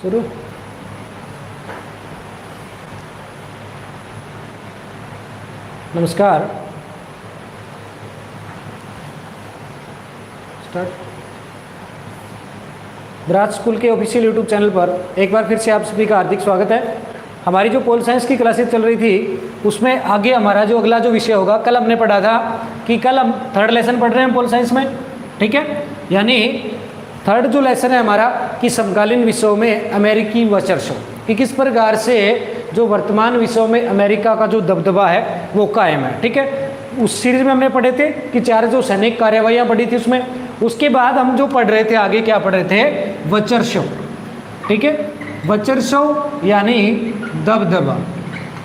शुरू। नमस्कार। Start. Virat school के ऑफिशियल यूट्यूब चैनल पर एक बार फिर से आप सभी का हार्दिक स्वागत है। हमारी जो पोल साइंस की क्लासेस चल रही थी उसमें आगे हमारा जो अगला जो विषय होगा, कल हमने पढ़ा था कि कल हम थर्ड लेसन पढ़ रहे हैं पोल साइंस में, ठीक है। यानी थर्ड जो लेसन है हमारा कि समकालीन विषयों में अमेरिकी वर्चस्व, कि किस प्रकार से जो वर्तमान विषयों में अमेरिका का जो दबदबा है वो कायम है, ठीक है। उस सीरीज में हमने पढ़े थे कि 4 जो सैनिक कार्यवाहियाँ पढ़ी थी उसमें। उसके बाद हम जो पढ़ रहे थे आगे क्या पढ़ रहे थे, वर्चस्व, ठीक है। वर्चस्व यानी दबदबा,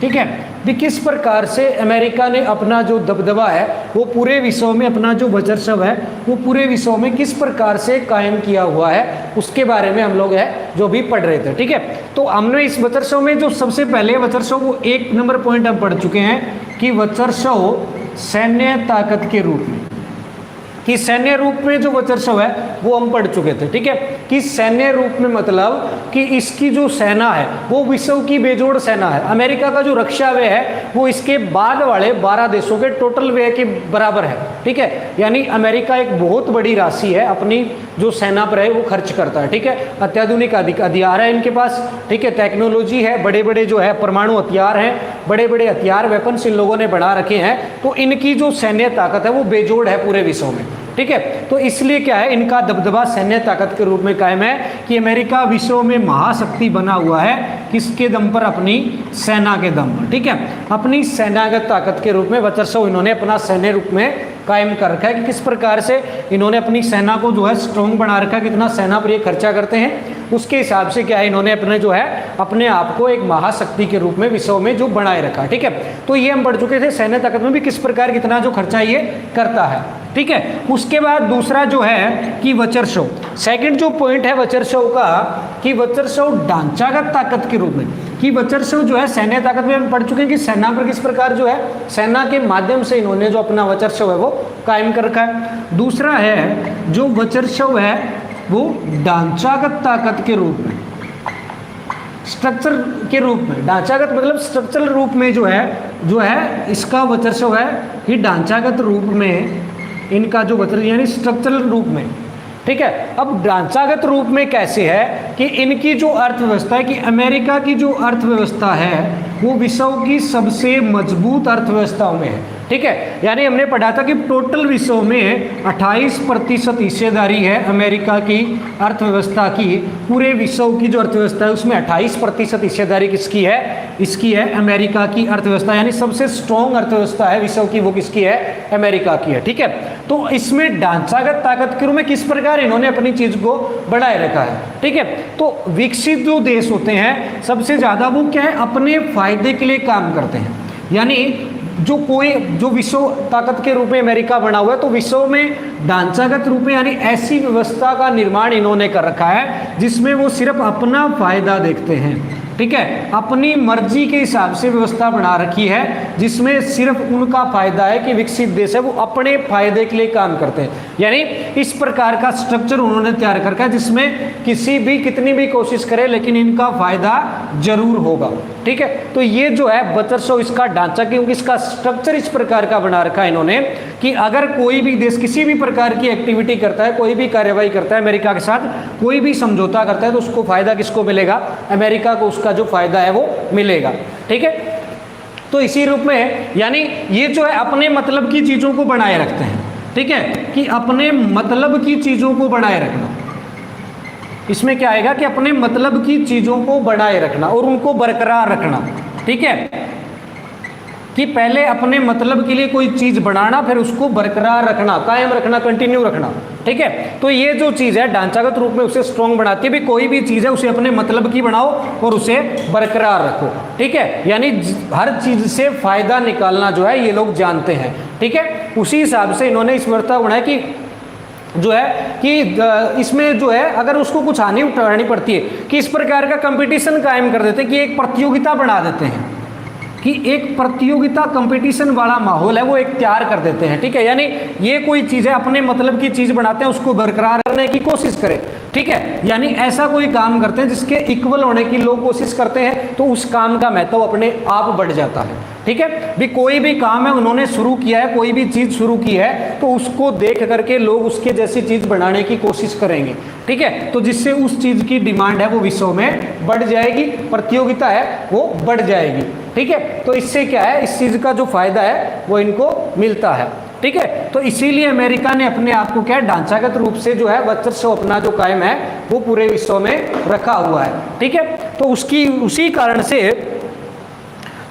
ठीक है। कि किस प्रकार से अमेरिका ने अपना जो दबदबा है वो पूरे विश्व में, अपना जो वर्चस्व है वो पूरे विश्व में किस प्रकार से कायम किया हुआ है, उसके बारे में हम लोग है जो भी पढ़ रहे थे, ठीक है। तो हमने इस वर्चस्व में जो सबसे पहले वर्चस्व वो 1 नंबर पॉइंट हम पढ़ चुके हैं कि वर्चस्व सैन्य ताकत के रूप में, कि सैन्य रूप में जो वर्चस्व है वो हम पढ़ चुके थे, ठीक है। कि सैन्य रूप में मतलब कि इसकी जो सेना है वो विश्व की बेजोड़ सेना है। अमेरिका का जो रक्षा व्यय है वो इसके बाद वाले 12 देशों के टोटल व्यय के बराबर है, ठीक है। यानी अमेरिका एक बहुत बड़ी राशि है अपनी जो सेना पर है वो खर्च करता है, ठीक है। अत्याधुनिक हथियार है इनके पास, ठीक है। टेक्नोलॉजी है, बड़े बड़े जो है परमाणु हथियार हैं, बड़े बड़े हथियार वेपन्स इन लोगों ने बना रखे हैं। तो इनकी जो सैन्य ताकत है वो बेजोड़ है पूरे विश्व में, ठीक है। तो इसलिए क्या है, इनका दबदबा सैन्य ताकत के रूप में कायम है कि अमेरिका विश्व में महाशक्ति बना हुआ है किसके दम पर, अपनी सेना के दम पर, ठीक है। अपनी सेनागत ताकत के रूप में वर्चस्व इन्होंने अपना सैन्य रूप में कायम कर रखा है कि किस प्रकार से इन्होंने अपनी सेना को जो है स्ट्रॉन्ग बना रखा है, कितना सेना पर ये खर्चा करते हैं उसके हिसाब से क्या है इन्होंने अपने जो है अपने आप को एक महाशक्ति के रूप में विश्व में जो बनाए रखा है, ठीक है। तो ये हम पढ़ चुके थे सैन्य ताकत में भी किस प्रकार कितना जो खर्चा ये करता है, ठीक है। उसके बाद दूसरा जो है कि वर्चस्व, सेकंड जो पॉइंट है वर्चस्व का कि वर्चस्व ढांचागत ताकत के रूप में, कि वर्चस्व जो है सैन्य ताकत में हम पढ़ चुके हैं कि सेना पर किस प्रकार जो है सेना के माध्यम से इन्होंने जो अपना वर्चस्व है वो कायम कर रखा है। दूसरा है जो वर्चस्व है वो ढांचागत ताकत के रूप में, स्ट्रक्चर के रूप में, ढांचागत मतलब स्ट्रक्चरल रूप में जो है इसका वर्चस्व है कि ढांचागत रूप में इनका जो वर्चस्व यानी स्ट्रक्चरल रूप में, ठीक है। अब ढांचागत रूप में कैसे है कि इनकी जो अर्थव्यवस्था है, कि अमेरिका की जो अर्थव्यवस्था है वो विश्व की सबसे मजबूत अर्थव्यवस्थाओं में है, ठीक है। यानी हमने पढ़ा था कि टोटल विश्व में 28% हिस्सेदारी है अमेरिका की अर्थव्यवस्था की। पूरे विश्व की जो अर्थव्यवस्था है उसमें 28% हिस्सेदारी किसकी है, इसकी है अमेरिका की अर्थव्यवस्था। यानी सबसे स्ट्रॉन्ग अर्थव्यवस्था है विश्व की वो किसकी है, अमेरिका की है, ठीक है। तो इसमें ढांचागत ताकत के रूप में किस प्रकार इन्होंने अपनी चीज को बढ़ाए रखा है, ठीक है। तो विकसित जो देश होते हैं सबसे ज्यादा वो क्या है, अपने फायदे के लिए काम करते हैं। यानी जो विश्व ताकत के रूप में अमेरिका बना हुआ है तो विश्व में ढांचागत रूप में यानी ऐसी व्यवस्था का निर्माण इन्होंने कर रखा है जिसमें वो सिर्फ अपना फायदा देखते हैं, ठीक है। अपनी मर्जी के हिसाब से व्यवस्था बना रखी है जिसमें सिर्फ उनका फायदा है कि विकसित देश है वो अपने फायदे के लिए काम करते हैं। यानी इस प्रकार का स्ट्रक्चर उन्होंने तैयार कर रखा है जिसमें किसी भी कितनी भी कोशिश करे लेकिन इनका फायदा जरूर होगा, ठीक है। तो ये जो है वर्चस्व इसका ढांचा, क्योंकि इसका स्ट्रक्चर इस प्रकार का बना रखा है इन्होंने कि अगर कोई भी देश किसी भी प्रकार की एक्टिविटी करता है, कोई भी कार्यवाही करता है अमेरिका के साथ, कोई भी समझौता करता है तो उसको फायदा किसको मिलेगा, अमेरिका को उसका जो फायदा है वो मिलेगा, ठीक है। तो इसी रूप में यानी ये जो है अपने मतलब की चीजों को बनाए रखते हैं, ठीक है। कि अपने मतलब की चीजों को बनाए रखना, इसमें क्या आएगा कि अपने मतलब की चीजों को बनाए रखना और उनको बरकरार रखना, ठीक है। कि पहले अपने मतलब के लिए कोई चीज बनाना, फिर उसको बरकरार रखना, कायम रखना, कंटिन्यू रखना, ठीक है। तो ये जो चीज है ढांचागत रूप में उसे स्ट्रॉन्ग बनाती है। भी कोई भी चीज है उसे अपने मतलब की बनाओ और उसे बरकरार रखो, ठीक है। यानी हर चीज से फायदा निकालना जो है ये लोग जानते हैं, ठीक है। उसी हिसाब से इन्होंने इस व्यवस्था बनाया कि जो है कि इसमें जो है अगर उसको कुछ हानि उठानी पड़ती है कि इस प्रकार का कंपटीशन कायम कर देते हैं कि एक प्रतियोगिता बना देते हैं, कि एक प्रतियोगिता कंपटीशन वाला माहौल है वो एक तैयार कर देते हैं, ठीक है। यानी ये कोई चीज़ है अपने मतलब की चीज़ बनाते हैं उसको बरकरार करने की कोशिश करें, ठीक है। यानी ऐसा कोई काम करते हैं जिसके इक्वल होने की लोग कोशिश करते हैं, तो उस काम का महत्व अपने आप बढ़ जाता है, ठीक है। भी कोई भी काम है उन्होंने शुरू किया है, कोई भी चीज शुरू की है, तो उसको देख करके लोग उसके जैसी चीज बनाने की कोशिश करेंगे, ठीक है। तो जिससे उस चीज की डिमांड है वो विश्व में बढ़ जाएगी, प्रतियोगिता है वो बढ़ जाएगी, ठीक है। तो इससे क्या है, इस चीज का जो फायदा है वो इनको मिलता है, ठीक है। तो इसीलिए अमेरिका ने अपने आप को क्या है, ढांचागत रूप से जो है वर्चस्व अपना जो कायम है वो पूरे विश्व में रखा हुआ है, ठीक है। तो उसी कारण से,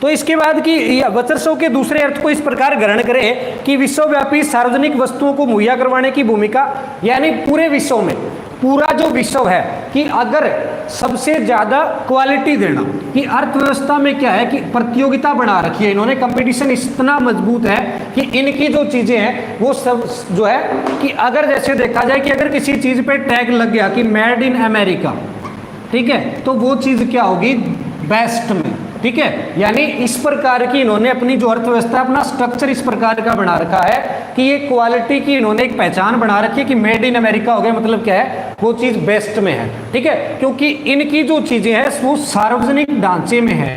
तो इसके बाद की वर्चस्व के दूसरे अर्थ को इस प्रकार ग्रहण करें कि विश्वव्यापी सार्वजनिक वस्तुओं को मुहैया करवाने की भूमिका, यानी पूरे विश्व में, पूरा जो विश्व है, कि अगर सबसे ज्यादा क्वालिटी देना, कि अर्थव्यवस्था में क्या है कि प्रतियोगिता बना रखी है इन्होंने, कंपटीशन इतना मजबूत है कि इनकी जो चीजें हैं वो सब जो है कि अगर जैसे देखा जाए कि अगर किसी चीज पे टैग लग गया कि मेड इन अमेरिका, ठीक है, तो वो चीज क्या होगी, बेस्ट में, ठीक है। यानी इस प्रकार की इन्होंने अपनी जो अर्थव्यवस्था, अपना स्ट्रक्चर इस प्रकार का बना रखा है कि ये क्वालिटी की इन्होंने एक पहचान बना रखी है कि मेड इन अमेरिका हो गया, मतलब क्या है, वो चीज बेस्ट में है, ठीक है। क्योंकि इनकी जो चीजें हैं वो सार्वजनिक ढांचे में है,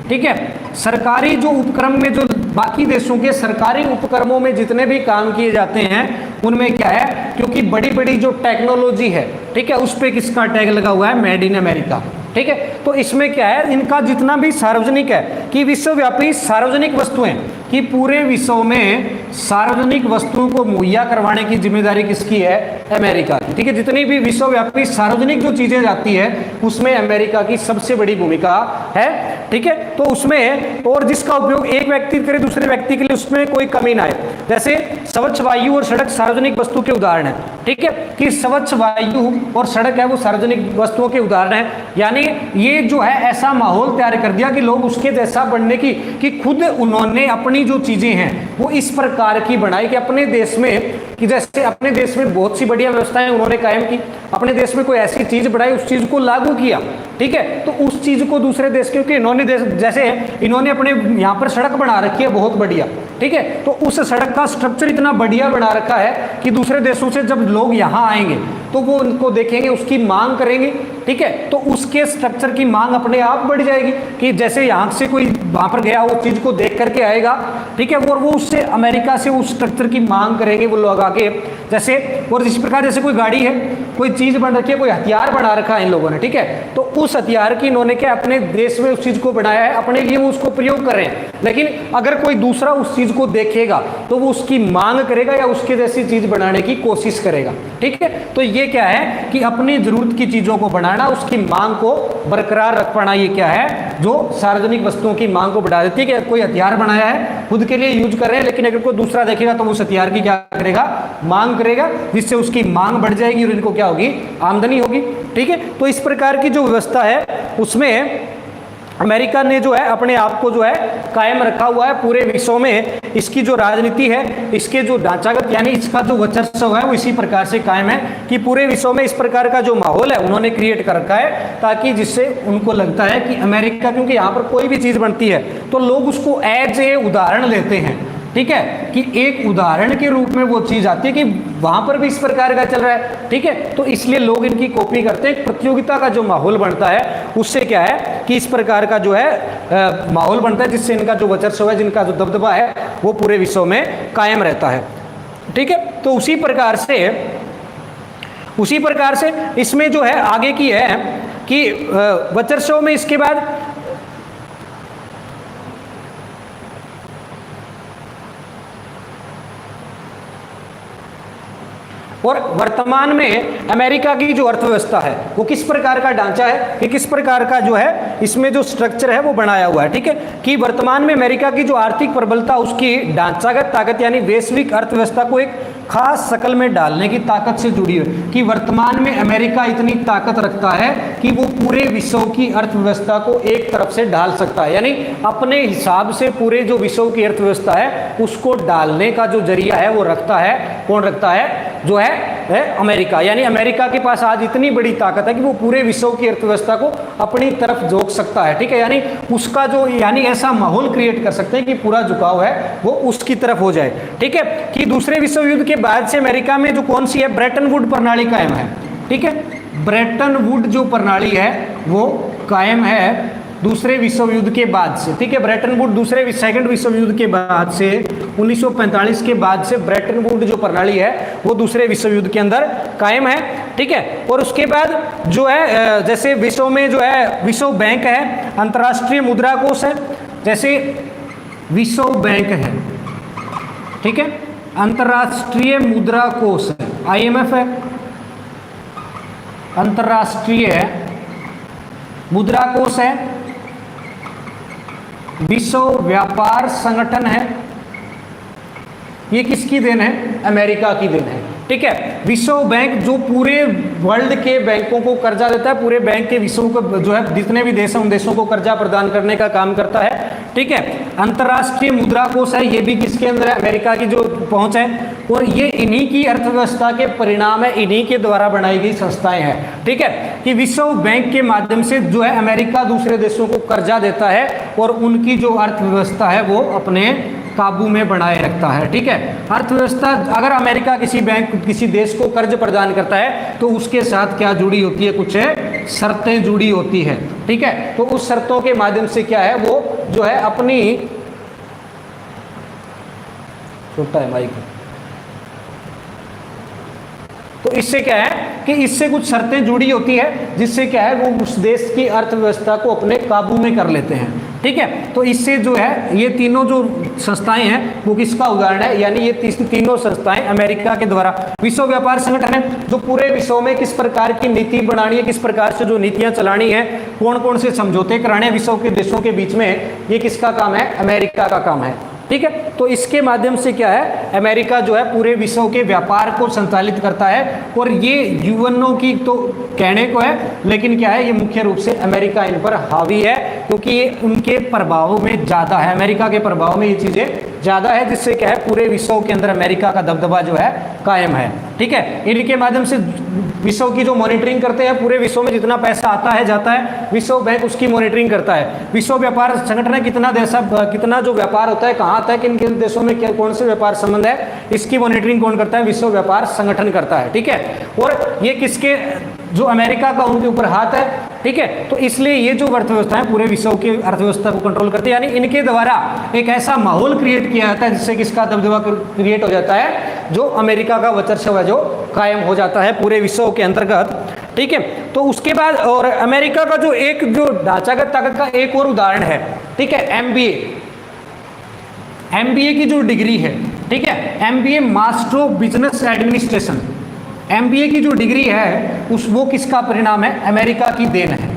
ठीक है। सरकारी जो उपक्रम में, जो बाकी देशों के सरकारी उपक्रमों में जितने भी काम किए जाते हैं उनमें क्या है, क्योंकि बड़ी बड़ी जो टेक्नोलॉजी है, ठीक है, उस पे किसका टैग लगा हुआ है, मेड इन अमेरिका, ठीक है। तो इसमें क्या है, इनका जितना भी सार्वजनिक है कि विश्वव्यापी सार्वजनिक वस्तुएं, कि पूरे विश्व में सार्वजनिक वस्तुओं को मुहैया करवाने की जिम्मेदारी किसकी है, अमेरिका की, ठीक है। जितनी भी विश्वव्यापी सार्वजनिक जो चीजें जाती है उसमें अमेरिका की सबसे बड़ी भूमिका है, ठीक है। तो उसमें, और जिसका उपयोग एक व्यक्ति करे दूसरे व्यक्ति के लिए, उसमें कोई कमी ना आए। जैसे स्वच्छ वायु और सड़क सार्वजनिक वस्तु के उदाहरण है, ठीक है, कि स्वच्छ वायु और सड़क है वो सार्वजनिक वस्तुओं के उदाहरण है। यानी ये जो है ऐसा माहौल तैयार कर दिया कि लोग उसके जैसा बनने की, कि खुद उन्होंने अपनी जो चीजें हैं वो इस प्रकार की बनाई कि अपने देश में, कि जैसे अपने देश में बहुत सी बढ़िया व्यवस्थाएं उन्होंने कायम की, अपने देश में कोई ऐसी चीज बनाई, उस चीज को लागू किया, ठीक है। तो उस चीज को दूसरे देश, क्योंकि इन्होंने जैसे इन्होंने अपने यहाँ पर सड़क बना रखी है बहुत बढ़िया, ठीक है, तो उस सड़क का स्ट्रक्चर इतना बढ़िया बना रखा है कि दूसरे देशों से जब लोग यहाँ आएंगे तो वो उनको देखेंगे, उसकी मांग करेंगे, ठीक है। तो उसके स्ट्रक्चर की मांग अपने आप बढ़ जाएगी, कि जैसे यहाँ से कोई वहां पर गया वो चीज को देख करके आएगा, ठीक है, और वो उससे अमेरिका से उस स्ट्रक्चर की मांग करेंगे वो लोग आगे। जैसे, और इस प्रकार जैसे कोई गाड़ी है, कोई चीज बन रखी है, कोई हथियार बना रखा है इन लोगों ने, ठीक है, तो उस हथियार की इन्होंने क्या अपने देश में उस चीज को बनाया है, अपने लिए वो उसको प्रयोग कर रहे हैं। लेकिन अगर कोई दूसरा उस चीज को देखेगा तो वो उसकी मांग करेगा या उसके जैसी चीज बनाने की कोशिश करेगा, ठीक है। तो ये क्या है कि अपनी जरूरत की चीजों को बनाना, उसकी मांग को बरकरार रख पाना, ये क्या है, जो सार्वजनिक वस्तुओं की मांग को बढ़ा देती है। कि कोई हथियार बनाया है, खुद के लिए यूज कर रहे हैं, लेकिन अगर कोई दूसरा देखेगा तो उस हथियार की क्या करेगा, मांग करेगा, जिससे उसकी मांग बढ़ जाएगी और इनको क्या होगी, आमदनी होगी, ठीक है। तो इस प्रकार की जो व्यवस्था है उसमें अमेरिका ने जो है अपने आप को जो है कायम रखा हुआ है पूरे विश्व में। इसकी जो राजनीति है, इसके जो ढांचागत, यानी इसका जो वर्चस्व है वो इसी प्रकार से कायम है कि पूरे विश्व में इस प्रकार का जो माहौल है उन्होंने क्रिएट कर रखा है, ताकि जिससे उनको लगता है कि अमेरिका, क्योंकि यहाँ पर कोई भी चीज बनती है तो लोग उसको एज ए उदाहरण लेते हैं, ठीक है, कि एक उदाहरण के रूप में वो चीज आती है कि वहां पर भी इस प्रकार का चल रहा है, ठीक है। तो इसलिए लोग इनकी कॉपी करते हैं। प्रतियोगिता का जो माहौल बनता है उससे क्या है कि इस प्रकार का जो है माहौल बनता है, जिससे इनका जो वर्चस्व है, जिनका जो दबदबा है वो पूरे विश्व में कायम रहता है, ठीक है। तो उसी प्रकार से इसमें जो है आगे की है कि वर्चस्व में इसके बाद और वर्तमान में अमेरिका की जो अर्थव्यवस्था है वो किस प्रकार का ढांचा है, कि किस प्रकार का जो है इसमें जो स्ट्रक्चर है वो बनाया हुआ है, ठीक है। कि वर्तमान में अमेरिका की जो आर्थिक प्रबलता, उसकी ढांचागत ताकत, यानी वैश्विक अर्थव्यवस्था को एक खास शकल में डालने की ताकत से जुड़ी है। कि वर्तमान में अमेरिका इतनी ताकत रखता है कि वो पूरे विश्व की अर्थव्यवस्था को एक तरफ से ढाल सकता है, यानी अपने हिसाब से पूरे जो विश्व की अर्थव्यवस्था है उसको डालने का जो जरिया है वो रखता है। कौन रखता है, जो है अमेरिका। यानी अमेरिका के पास आज इतनी बड़ी ताकत है कि वो पूरे विश्व की अर्थव्यवस्था को अपनी तरफ झोंक सकता है, ठीक है। यानी उसका जो यानी ऐसा माहौल क्रिएट कर सकते हैं कि पूरा झुकाव है वो उसकी तरफ हो जाए, ठीक है। कि दूसरे विश्व युद्ध के बाद से अमेरिका में जो कौन सी है, ब्रेटन वुड प्रणाली कायम है, ठीक है। ब्रेटन वुड जो प्रणाली है वो कायम है दूसरे विश्व युद्ध के बाद से, ठीक है। ब्रेटन वुड दूसरे सेकंड विश्व युद्ध के बाद से 1945 के बाद से ब्रेटन वुड जो प्रणाली है वो दूसरे विश्व युद्ध के अंदर कायम है, ठीक है। और उसके बाद जो है जैसे विश्व में जो है विश्व बैंक है, अंतर्राष्ट्रीय मुद्रा कोष है, जैसे विश्व बैंक है, ठीक है, अंतर्राष्ट्रीय मुद्रा कोष है, IMF है, अंतर्राष्ट्रीय मुद्रा कोष है, विश्व व्यापार संगठन है। ये किसकी देन है? अमेरिका की देन है, ठीक है। विश्व बैंक जो पूरे वर्ल्ड के बैंकों को कर्जा देता है, पूरे बैंक के विश्व को जो है जितने भी देश हैं उन देशों को कर्जा प्रदान करने का काम करता है, ठीक है। अंतर्राष्ट्रीय मुद्रा कोष है, ये भी किसके अंदर है? अमेरिका की जो पहुंच है, और ये इन्हीं की अर्थव्यवस्था के परिणाम है, इन्हीं के द्वारा बनाई गई संस्थाएं हैं, ठीक है। कि विश्व बैंक के माध्यम से जो है अमेरिका दूसरे देशों को कर्जा देता है और उनकी जो अर्थव्यवस्था है वो अपने काबू में बनाए रखता है, ठीक है। अर्थव्यवस्था अगर अमेरिका किसी बैंक किसी देश को कर्ज प्रदान करता है तो उसके साथ क्या जुड़ी होती है? कुछ शर्तें जुड़ी होती है, ठीक है। तो उस शर्तों के माध्यम से क्या है वो जो है अपनी छोटा है माइक, तो इससे क्या है कि इससे कुछ शर्तें जुड़ी होती है जिससे क्या है वो उस देश की अर्थव्यवस्था को अपने काबू में कर लेते हैं, ठीक है। तो इससे जो है ये तीनों जो संस्थाएं हैं वो किसका उदाहरण है? यानी ये तीनों संस्थाएं अमेरिका के द्वारा। विश्व व्यापार संगठन है जो पूरे विश्व में किस प्रकार की नीति बनानी है, किस प्रकार से जो नीतियां चलानी है, कौन कौन से समझौते कराने विश्व के देशों के बीच में, ये किसका काम है? अमेरिका का काम है, ठीक है। तो इसके माध्यम से क्या है अमेरिका जो है पूरे विश्व के व्यापार को संचालित करता है, और ये यूएनओ की तो कहने को है लेकिन क्या है ये मुख्य रूप से अमेरिका इन पर हावी है, क्योंकि ये उनके प्रभाव में ज़्यादा है, अमेरिका के प्रभाव में ये चीज़ें ज़्यादा है, जिससे क्या है पूरे विश्व के अंदर अमेरिका का दबदबा जो है कायम है, ठीक है। इनके माध्यम से विश्व की जो मॉनिटरिंग करते हैं, पूरे विश्व में जितना पैसा आता है जाता है विश्व बैंक उसकी मॉनिटरिंग करता है। विश्व व्यापार संगठन है कितना जो व्यापार होता है कहाँ आता है, किन किन देशों में क्या कौन से व्यापार संबंध है, इसकी मॉनिटरिंग कौन करता है? विश्व व्यापार संगठन करता है, ठीक है। और ये किसके जो अमेरिका का उनके ऊपर हाथ है, ठीक है। तो इसलिए ये जो अर्थव्यवस्था है पूरे विश्व की अर्थव्यवस्था को कंट्रोल करती है, यानी इनके द्वारा एक ऐसा माहौल क्रिएट किया जाता है जिससे किसका दबदबा क्रिएट हो जाता है, जो अमेरिका का वर्चस्व है जो कायम हो जाता है पूरे विश्व के अंतर्गत, ठीक है। तो उसके बाद और अमेरिका का जो एक जो ढांचागत ताकत का एक और उदाहरण है, ठीक है, MBA की जो डिग्री है, ठीक है, MBA master of business administration, MBA की जो डिग्री है वो किसका परिणाम है? अमेरिका की देन है।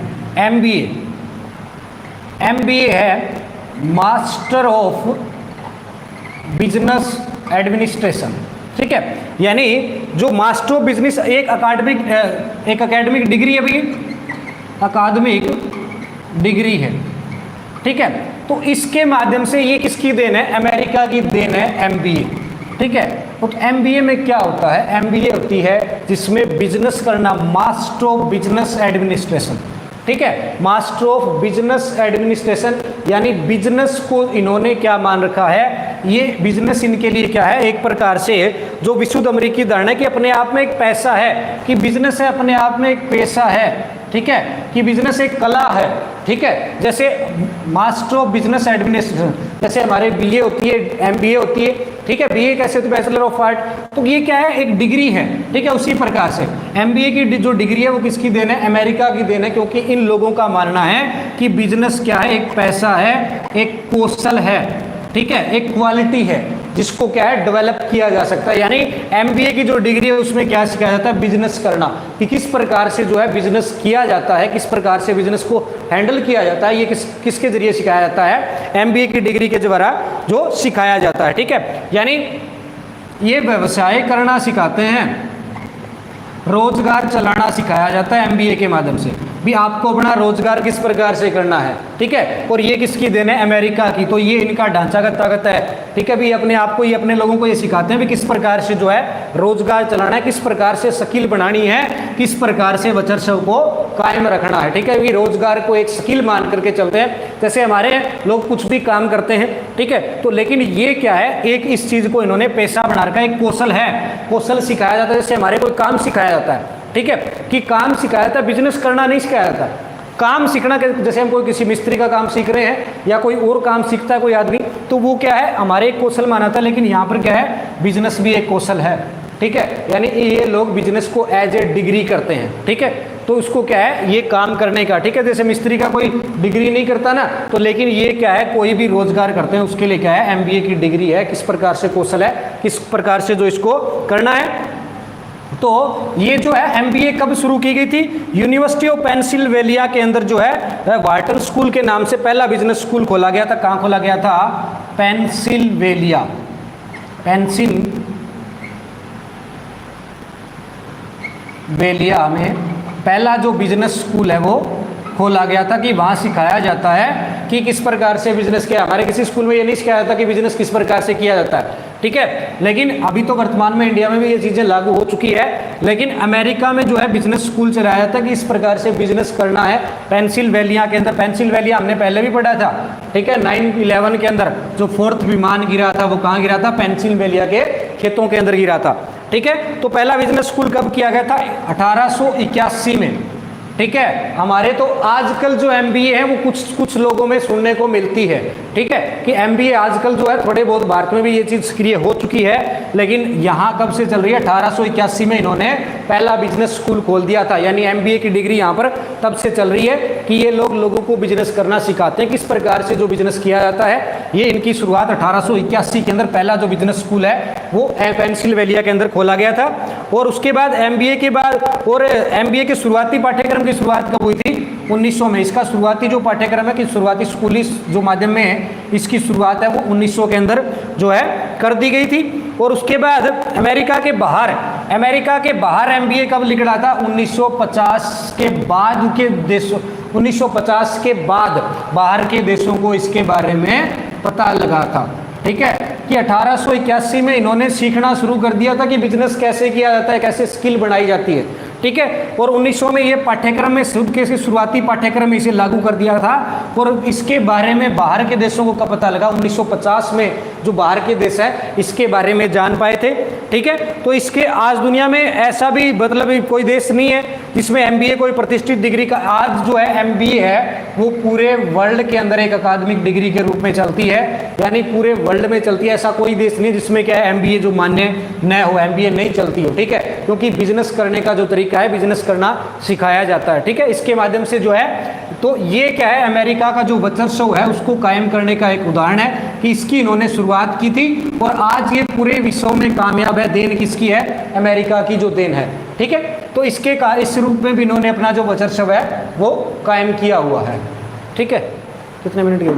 MBA है मास्टर ऑफ बिजनेस एडमिनिस्ट्रेशन, ठीक है। यानी जो मास्टर ऑफ बिजनेस एक अकादमिक डिग्री है भाई, अकादमिक डिग्री है, ठीक है। तो इसके माध्यम से ये किसकी देन है? अमेरिका की देन है MBA, ठीक है। तो MBA में क्या होता है? MBA होती है जिसमें बिजनेस करना, मास्टर ऑफ बिजनेस एडमिनिस्ट्रेशन, ठीक है, मास्टर ऑफ बिजनेस एडमिनिस्ट्रेशन, यानी बिजनेस को इन्होंने क्या मान रखा है? ये बिजनेस इनके लिए क्या है? एक प्रकार से जो विशुद्ध अमेरिकी धारणा है कि अपने आप में एक पैसा है, कि बिजनेस है अपने आप में एक पैसा है, ठीक है, कि बिजनेस एक कला है, ठीक है। जैसे मास्टर ऑफ बिजनेस एडमिनिस्ट्रेशन, जैसे हमारे BA होती है, MBA होती है, ठीक है, BA कैसे होती है? बैचलर ऑफ आर्ट, तो ये क्या है? एक डिग्री है, ठीक है। उसी प्रकार से MBA की जो डिग्री है वो किसकी देन है? अमेरिका की देन है, क्योंकि इन लोगों का मानना है कि बिजनेस क्या है? एक पैसा है, एक कौशल है, ठीक है, एक क्वालिटी है जिसको क्या है डेवलप किया जा सकता है। यानी MBA की जो डिग्री है उसमें क्या सिखाया जाता है? बिजनेस करना, कि किस प्रकार से जो है बिजनेस किया जाता है, किस प्रकार से बिजनेस को हैंडल किया जाता है, ये किसके जरिए सिखाया जाता है? MBA की डिग्री के द्वारा जो सिखाया जाता है, ठीक है। यानी ये व्यवसाय करना सिखाते हैं, रोजगार चलाना सिखाया जाता है MBA के माध्यम से, भी आपको अपना रोजगार किस प्रकार से करना है, ठीक है। और ये किसकी देन है, अमेरिका की। तो ये इनका ढांचागत ताकत है, ठीक है। भी अपने आप को, ये अपने लोगों को ये सिखाते हैं भी किस प्रकार से जो है रोजगार चलाना है, किस प्रकार से स्किल बनानी है, किस प्रकार से वर्चस्व को कायम रखना है, ठीक है। भी रोजगार को एक स्किल मान करके चलते हैं। जैसे हमारे लोग कुछ भी काम करते हैं, ठीक है, तो लेकिन ये क्या है, एक इस चीज को इन्होंने पेशा बना रखा है, एक कौशल है, कौशल सिखाया जाता है। जैसे हमारे कोई काम सिखाया जाता है, ठीक है, कि काम सिखाया जाता है, बिजनेस करना नहीं सिखाया जाता। काम सीखना, जैसे हम कोई किसी मिस्त्री का काम सीख रहे हैं या कोई और काम सीखता है कोई आदमी, तो वो क्या है, हमारे एक कौशल माना था। लेकिन यहाँ पर क्या है, बिजनेस भी एक कौशल है, ठीक है। यानी ये लोग बिजनेस को एज ए डिग्री करते हैं, ठीक है। तो उसको क्या है, ये काम करने का, ठीक है। जैसे मिस्त्री का कोई डिग्री नहीं करता ना, तो लेकिन ये क्या है, कोई भी रोजगार करते हैं उसके लिए क्या है, एमबीए की डिग्री है, किस प्रकार से कौशल है, किस प्रकार से जो इसको करना है। तो ये जो है एमबीए कब शुरू की गई थी, यूनिवर्सिटी ऑफ पेंसिल्वेनिया के अंदर जो है वार्टन स्कूल के नाम से पहला बिजनेस स्कूल खोला गया था। कहाँ खोला गया था, पेंसिल्वेनिया, पेंसिल्वेनिया में पहला जो बिजनेस स्कूल है वो खोला गया था, कि वहाँ सिखाया जाता है कि किस प्रकार से बिजनेस किया। हमारे किसी स्कूल में ये नहीं सिखाया जाता कि बिजनेस किस प्रकार से किया जाता है, ठीक है। लेकिन अभी तो वर्तमान में इंडिया में भी ये चीज़ें लागू हो चुकी है। लेकिन अमेरिका में जो है बिजनेस स्कूल चलाया जाता है कि इस प्रकार से बिजनेस करना है। पेंसिल्वेनिया के अंदर, पेंसिल्वेनिया हमने पहले भी पढ़ा था, ठीक है। 9/11 के अंदर जो 4th विमान गिरा था वो कहाँ गिरा था, पेंसिल्वेनिया के खेतों के अंदर गिरा था, ठीक है। तो पहला बिजनेस स्कूल कब किया गया था, 1881 में, ठीक है। हमारे तो आजकल जो एमबीए है वो कुछ लोगों में सुनने को मिलती है, ठीक है, कि एमबीए आजकल जो है थोड़े बहुत भारत में भी ये चीज़ सक्रिय हो चुकी है। लेकिन यहाँ कब से चल रही है, 1881 में इन्होंने पहला बिजनेस स्कूल खोल दिया था। यानी एमबीए की डिग्री यहाँ पर तब से चल रही है कि ये लोगों को बिजनेस करना सिखाते हैं, किस प्रकार से जो बिजनेस किया जाता है। ये इनकी शुरुआत 1881 के अंदर पहला जो बिजनेस स्कूल है वो पेंसिल्वेनिया के अंदर खोला गया था। और उसके बाद एमबीए के बाद, और एमबीए के शुरुआती पाठ्यक्रम की शुरुआत कब हुई थी, 1900 में। इसका शुरुआती जो पाठ्यक्रम है कि शुरुआती स्कूली जो माध्यम में है, इसकी शुरुआत है वो 1900 के अंदर जो है कर दी गई थी। और उसके बाद अमेरिका के बाहर एमबीए कब निकला था, 1950 के बाद के देशों, 1950 के बाद बाहर के देशों को इसके बारे में पता लगा था, ठीक है, कि 1881 में इन्होंने सीखना शुरू कर दिया था कि बिजनेस कैसे किया जाता है, कैसे स्किल बनाई जाती है, ठीक है। और 1900 में ये पाठ्यक्रम में शुरुआती पाठ्यक्रम में इसे लागू कर दिया था। और इसके बारे में बाहर के देशों को कब पता लगा, 1950 में जो बाहर के देश है इसके बारे में जान पाए थे, ठीक है। तो इसके आज दुनिया में ऐसा भी मतलब कोई देश नहीं है जिसमें एमबीए कोई प्रतिष्ठित डिग्री का, आज जो है एमबीए है वो पूरे वर्ल्ड के अंदर एक अकादमिक डिग्री के रूप में चलती है। यानी पूरे वर्ल्ड में चलती है, ऐसा कोई देश नहीं जिसमें क्या है एमबीए जो मान्य न हो, एमबीए नहीं चलती हो, ठीक है। क्योंकि बिजनेस करने का जो तरीका है, बिजनेस करना सिखाया जाता है, ठीक है। इसके माध्यम से जो है, तो ये क्या है, अमेरिका का जो वर्चस्व है उसको कायम करने का एक उदाहरण है कि इसकी इन्होंने शुरुआत की थी। और आज ये पूरे विश्व में कामयाब है। देन किसकी है, अमेरिका की जो देन है, ठीक है। तो इसके इस रूप में भी इन्होंने अपना जो वर्चस्व है वो कायम किया हुआ है, ठीक है। कितने मिनट के लिए?